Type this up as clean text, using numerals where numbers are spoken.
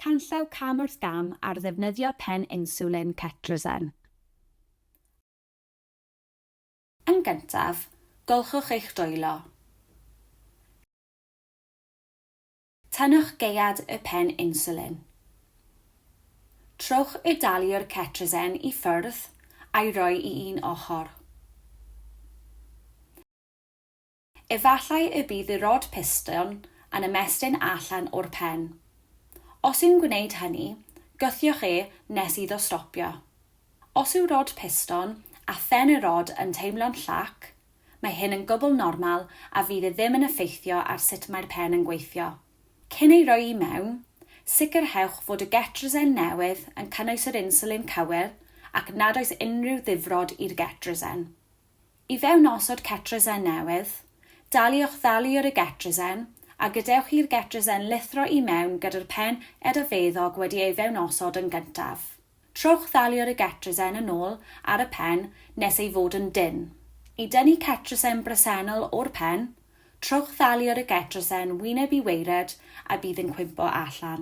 Canllaw cam wrth gam ar ddefnyddio pen inswlin cetrisen. Yn gyntaf, golchwch eich dwylo. Tynnwch gaead y pen inswlin. Trowch y daliwr cetrisen i ffwrdd a'i roi i un ochr. Efallai y bydd y rod piston yn ymestyn allan o'r pen. Os yw'n gwneud hynny, gythiwch nes iddo stopio. Os yw rod piston a phen y rod yn teimlo'n llac, mae hyn yn gwbl normal a fydd e ddim yn effeithio ar sut mae'r pen yn gweithio. Cyn ei roi i mewn, sicrhewch fod y cetrisen newydd yn cynnwys yr inswlin cywir ac nad oes unrhyw ddifrod i'r cetrisen. I fewn osod cetrisen newydd, daliwch ddaliwr y cetrisen a gadewch i'r cetrisen lithro i mewn gyda'r pen edafeddog wedi ei fewn osod yn gyntaf. Trowch ddaliwr y cetrisen yn ôl ar y pen nes ei fod yn dyn. I dynnu cetrisen bresennol o'r pen, trowch ddaliwr y cetrisen wyneb i weired a bydd yn cwympo allan.